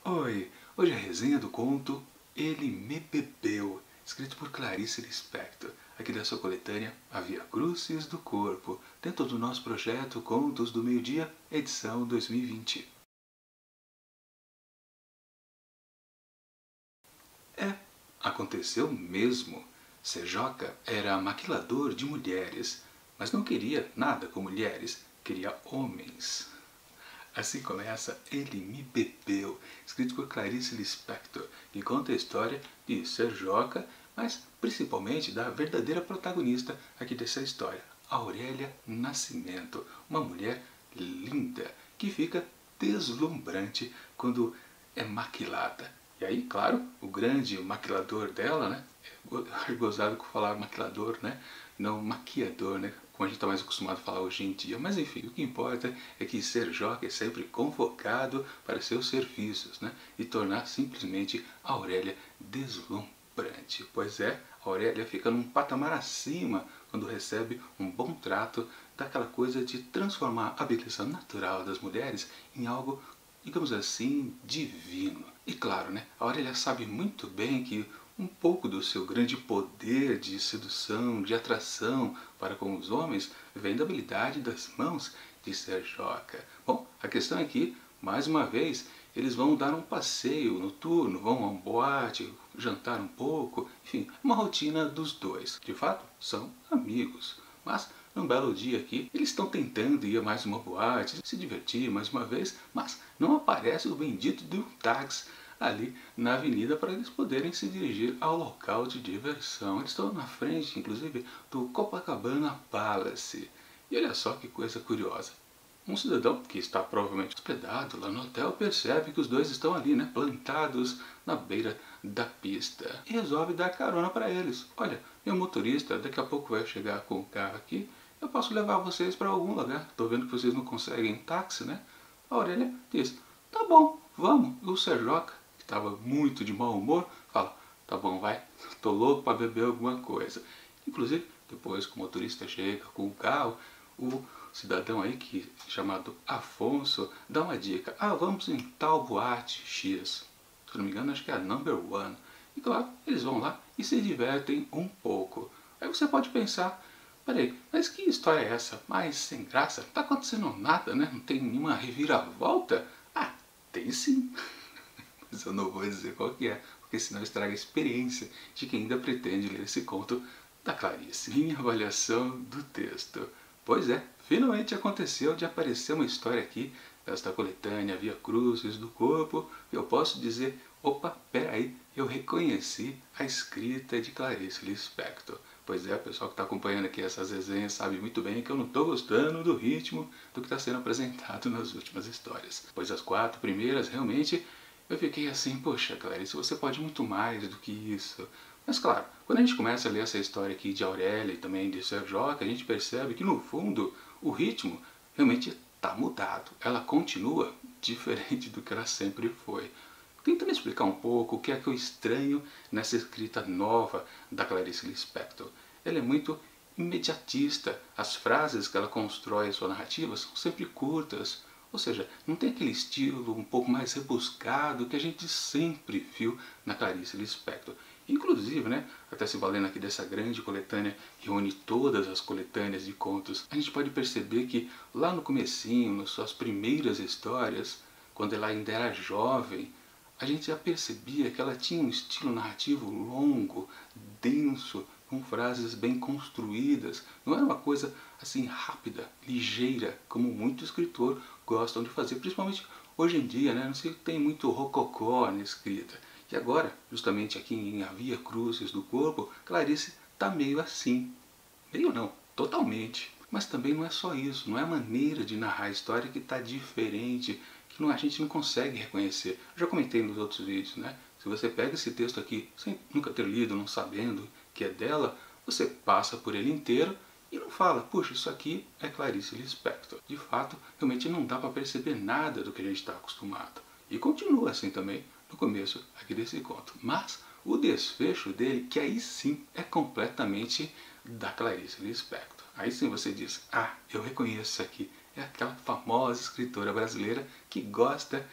Oi, hoje é a resenha do conto Ele Me Bebeu, escrito por Clarice Lispector, aqui da sua coletânea A Via Crucis do Corpo, dentro do nosso projeto Contos do Meio-Dia, edição 2020. Aconteceu mesmo. Sejoca era maquilador de mulheres, mas não queria nada com mulheres, queria homens. Assim começa Ele Me Bebeu, escrito por Clarice Lispector, que conta a história de Sejoca, mas principalmente da verdadeira protagonista aqui dessa história, Aurélia Nascimento, uma mulher linda que fica deslumbrante quando é maquilada. E aí, claro, o grande maquilador dela, né? É gozado com falar maquilador, né? Não maquiador, né? Como a gente está mais acostumado a falar hoje em dia. Mas enfim, o que importa é que ser jockey é sempre convocado para seus serviços, né? E tornar simplesmente a Aurélia deslumbrante. Pois é, a Aurélia fica num patamar acima quando recebe um bom trato, daquela coisa de transformar a beleza natural das mulheres em algo, digamos assim, divino. E claro, né, a Aurélia sabe muito bem que um pouco do seu grande poder de sedução, de atração para com os homens, vem da habilidade das mãos de Sejoca. Bom, a questão é que, mais uma vez, eles vão dar um passeio noturno, vão a um boate, jantar um pouco, enfim, uma rotina dos dois. De fato, são amigos, mas num belo dia aqui, eles estão tentando ir a mais uma boate, se divertir mais uma vez, mas não aparece o bendito do táxi ali na avenida para eles poderem se dirigir ao local de diversão. Eles estão na frente, inclusive, do Copacabana Palace. E olha só que coisa curiosa. Um cidadão que está provavelmente hospedado lá no hotel percebe que os dois estão ali, né, plantados na beira da pista. E resolve dar carona para eles. Olha, meu motorista daqui a pouco vai chegar com o carro aqui, eu posso levar vocês para algum lugar. Estou vendo que vocês não conseguem táxi, né? A Aurélia diz, tá bom, vamos. E o Sejoca, que estava muito de mau humor, fala, tá bom, vai, tô louco para beber alguma coisa. Inclusive, depois que o motorista chega com o carro, o cidadão aí, chamado Afonso, dá uma dica. Ah, vamos em tal boate X. Se não me engano, acho que é a Number One. E claro, eles vão lá e se divertem um pouco. Aí você pode pensar, peraí, mas que história é essa? Mais sem graça? Não tá acontecendo nada, né? Não tem nenhuma reviravolta? Ah, tem sim. Mas eu não vou dizer qual que é, porque senão estraga a experiência de quem ainda pretende ler esse conto da Clarice. Minha avaliação do texto. Pois é, finalmente aconteceu de aparecer uma história aqui, desta coletânea Via Crucis do Corpo, e eu posso dizer, opa, peraí, eu reconheci a escrita de Clarice Lispector. Pois é, o pessoal que está acompanhando aqui essas resenhas sabe muito bem que eu não estou gostando do ritmo do que está sendo apresentado nas últimas histórias. Pois as 4 primeiras, realmente, eu fiquei assim, poxa, Clarice, você pode muito mais do que isso. Mas claro, quando a gente começa a ler essa história aqui de Aurélia e também de Serjoca, a gente percebe que no fundo o ritmo realmente está mudado. Ela continua diferente do que ela sempre foi. Tentando explicar um pouco o que é que eu estranho nessa escrita nova da Clarice Lispector. Ela é muito imediatista. As frases que ela constrói em sua narrativa são sempre curtas. Ou seja, não tem aquele estilo um pouco mais rebuscado que a gente sempre viu na Clarice Lispector. Inclusive, né, até se valendo aqui dessa grande coletânea que reúne todas as coletâneas de contos, a gente pode perceber que lá no comecinho, nas suas primeiras histórias, quando ela ainda era jovem, a gente já percebia que ela tinha um estilo narrativo longo, denso, com frases bem construídas. Não era uma coisa assim rápida, ligeira, como muito escritor gostam de fazer, principalmente hoje em dia, né? Não sei, tem muito rococó na escrita. E agora, justamente aqui em A Via Crucis do Corpo, Clarice está meio assim. Meio não, totalmente. Mas também não é só isso, não é a maneira de narrar a história que está diferente, que a gente não consegue reconhecer. Eu já comentei nos outros vídeos, né? Se você pega esse texto aqui, sem nunca ter lido, não sabendo que é dela, você passa por ele inteiro e não fala, puxa, isso aqui é Clarice Lispector. De fato, realmente não dá para perceber nada do que a gente está acostumado. E continua assim também no começo aqui desse conto. Mas o desfecho dele, que aí sim é completamente da Clarice Lispector. Aí sim você diz, ah, eu reconheço isso aqui. É aquela famosa escritora brasileira que gosta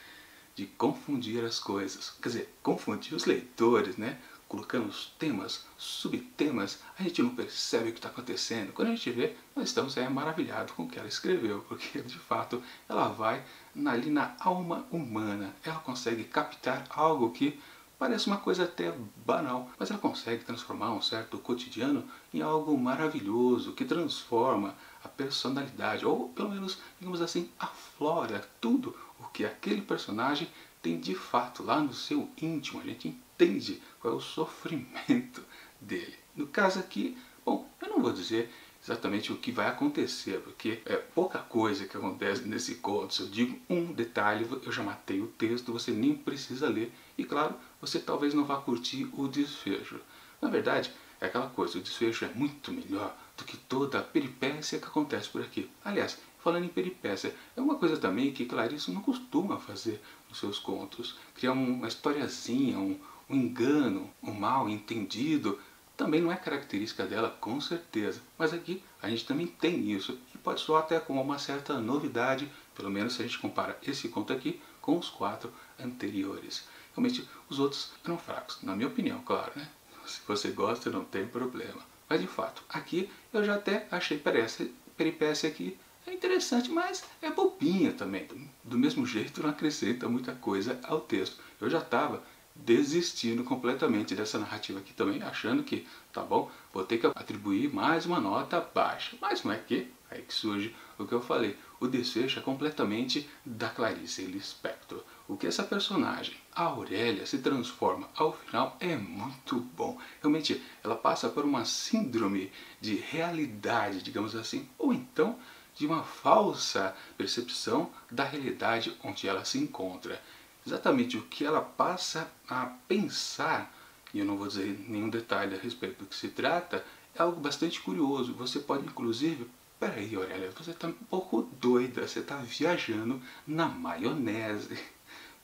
de confundir as coisas. Quer dizer, confundir os leitores, né? Colocando os temas, subtemas, a gente não percebe o que está acontecendo. Quando a gente vê, nós estamos maravilhados com o que ela escreveu, porque de fato ela vai ali na alma humana. Ela consegue captar algo que parece uma coisa até banal, mas ela consegue transformar um certo cotidiano em algo maravilhoso, que transforma a personalidade, ou pelo menos, digamos assim, aflora tudo o que aquele personagem tem de fato lá no seu íntimo. A gente entende qual é o sofrimento dele. No caso aqui, bom, eu não vou dizer exatamente o que vai acontecer, porque é pouca coisa que acontece nesse conto. Se eu digo um detalhe, eu já matei o texto, você nem precisa ler. E claro, você talvez não vá curtir o desfecho. Na verdade, é aquela coisa, o desfecho é muito melhor do que toda a peripécia que acontece por aqui. Aliás, falando em peripécia, é uma coisa também que Clarice não costuma fazer nos seus contos. Criar uma historiazinha, um engano, um mal entendido, também não é característica dela, com certeza. Mas aqui a gente também tem isso. E pode soar até como uma certa novidade, pelo menos se a gente compara esse conto aqui com os 4 anteriores. Realmente, os outros eram fracos, na minha opinião, claro, né? Se você gosta, não tem problema. Mas de fato, aqui eu já até achei essa peripécia aqui é interessante, mas é bobinha também. Do mesmo jeito, não acrescenta muita coisa ao texto. Eu já estava desistindo completamente dessa narrativa aqui também, achando que, tá bom, vou ter que atribuir mais uma nota baixa. Mas não é que, aí que surge o que eu falei. O desfecho é completamente da Clarice Lispector. O que essa personagem, a Aurélia, se transforma ao final é muito bom. Realmente, ela passa por uma síndrome de realidade, digamos assim, ou então de uma falsa percepção da realidade onde ela se encontra. Exatamente o que ela passa a pensar, e eu não vou dizer nenhum detalhe a respeito do que se trata, é algo bastante curioso. Você pode inclusive, peraí Aurélia, você está um pouco doida, você está viajando na maionese.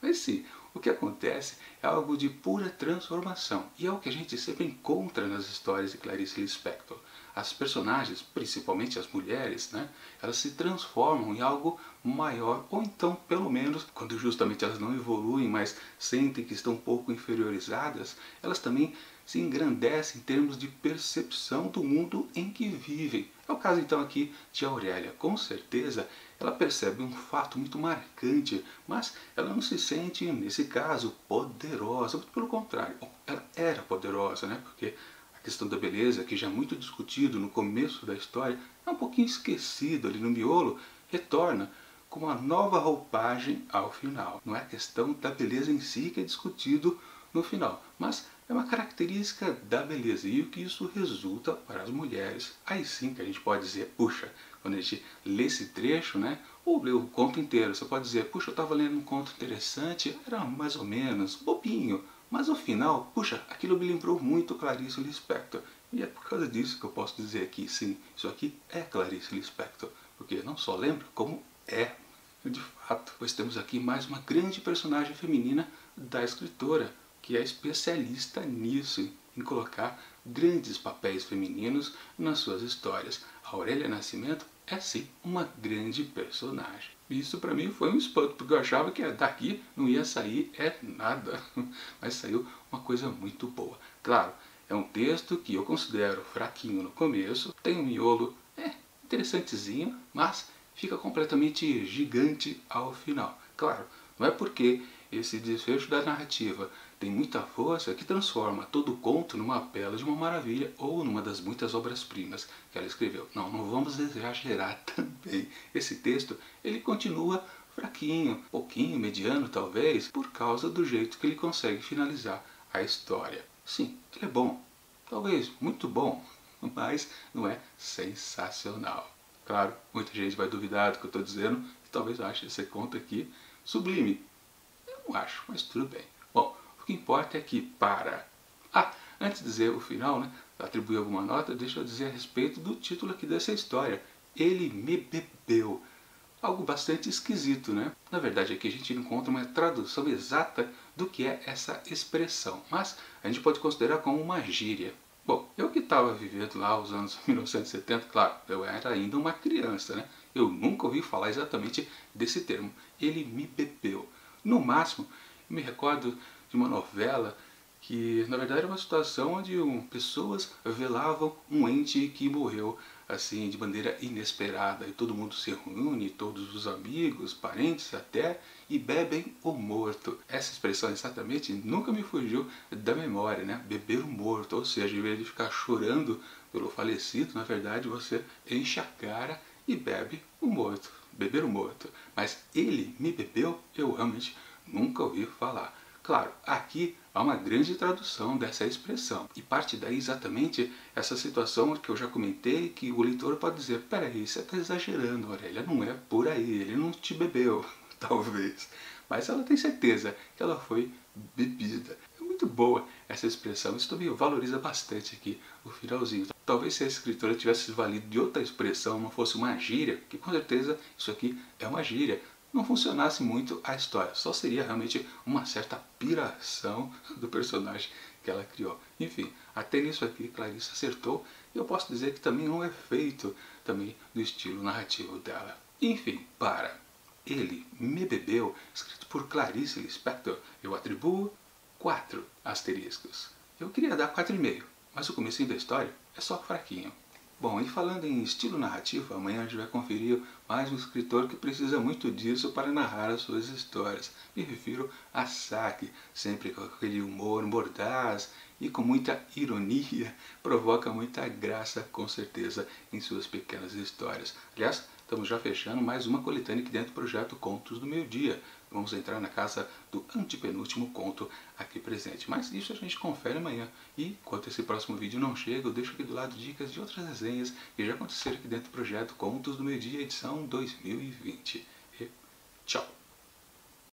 Mas sim, o que acontece é algo de pura transformação, e é o que a gente sempre encontra nas histórias de Clarice Lispector. As personagens, principalmente as mulheres, né, elas se transformam em algo maior, ou então, pelo menos, quando justamente elas não evoluem, mas sentem que estão um pouco inferiorizadas, elas também se engrandecem em termos de percepção do mundo em que vivem. É o caso então aqui de Aurélia. Com certeza ela percebe um fato muito marcante, mas ela não se sente, nesse caso, poderosa. Muito pelo contrário, ela era poderosa, né? Porque a questão da beleza, que já é muito discutido no começo da história, é um pouquinho esquecido ali no miolo, retorna com uma nova roupagem ao final. Não é a questão da beleza em si que é discutido no final, mas é uma característica da beleza e o que isso resulta para as mulheres. Aí sim que a gente pode dizer, puxa, quando a gente lê esse trecho, né, ou lê o conto inteiro, você pode dizer, puxa, eu estava lendo um conto interessante, era mais ou menos bobinho, mas ao final, puxa, aquilo me lembrou muito Clarice Lispector. E é por causa disso que eu posso dizer que sim, isso aqui é Clarice Lispector, porque não só lembra, como é de fato. Pois temos aqui mais uma grande personagem feminina da escritora, que é especialista nisso, em colocar grandes papéis femininos nas suas histórias. A Aurélia Nascimento é sim uma grande personagem. Isso para mim foi um espanto, porque eu achava que daqui não ia sair nada, mas saiu uma coisa muito boa. Claro, é um texto que eu considero fraquinho no começo, tem um miolo interessantezinho, mas fica completamente gigante ao final. Claro, não é porque esse desfecho da narrativa tem muita força que transforma todo o conto numa bela de uma maravilha ou numa das muitas obras-primas que ela escreveu. Não, não vamos exagerar também. Esse texto, ele continua fraquinho, pouquinho, mediano talvez, por causa do jeito que ele consegue finalizar a história. Sim, ele é bom, talvez muito bom, mas não é sensacional. Claro, muita gente vai duvidar do que eu estou dizendo e talvez ache esse conto aqui sublime. Eu não acho, mas tudo bem. Bom, o que importa é que antes de dizer o final, né, atribuir alguma nota, deixa eu dizer a respeito do título aqui dessa história. Ele me bebeu. Algo bastante esquisito, né? Na verdade aqui a gente encontra uma tradução exata do que é essa expressão, mas a gente pode considerar como uma gíria. Bom, eu que estava vivendo lá os anos 1970, claro, eu era ainda uma criança, né? Eu nunca ouvi falar exatamente desse termo. Ele me bebeu. No máximo, eu me recordo de uma novela que na verdade era uma situação onde pessoas velavam um ente que morreu assim de maneira inesperada e todo mundo se reúne, todos os amigos, parentes até, e bebem o morto. Essa expressão exatamente nunca me fugiu da memória, né? Beber o morto, ou seja, em vez de ficar chorando pelo falecido, na verdade você enche a cara e bebe o morto, beber o morto. Mas ele me bebeu, eu realmente nunca ouvi falar. Claro, aqui há uma grande tradução dessa expressão, e parte daí exatamente essa situação que eu já comentei, que o leitor pode dizer, peraí, você está exagerando, Aurélia, não é por aí, ele não te bebeu, talvez. Mas ela tem certeza que ela foi bebida. É muito boa essa expressão, isso também valoriza bastante aqui o finalzinho. Talvez se a escritora tivesse valido de outra expressão, não fosse uma gíria, que com certeza isso aqui é uma gíria, não funcionasse muito a história, só seria realmente uma certa piração do personagem que ela criou. Enfim, até nisso aqui Clarice acertou, e eu posso dizer que também é um efeito também do estilo narrativo dela. Enfim, para Ele Me Bebeu, escrito por Clarice Lispector, eu atribuo 4 asteriscos. Eu queria dar 4,5, mas o comecinho da história é só fraquinho. Bom, e falando em estilo narrativo, amanhã a gente vai conferir mais um escritor que precisa muito disso para narrar as suas histórias. Me refiro a Saki, sempre com aquele humor mordaz e com muita ironia, provoca muita graça, com certeza, em suas pequenas histórias. Aliás, estamos já fechando mais uma coletânea aqui dentro do projeto Contos do Meio Dia. Vamos entrar na casa do antepenúltimo conto aqui presente. Mas isso a gente confere amanhã. E enquanto esse próximo vídeo não chega, eu deixo aqui do lado dicas de outras resenhas que já aconteceram aqui dentro do projeto Contos do Meio Dia, edição 2020. E tchau!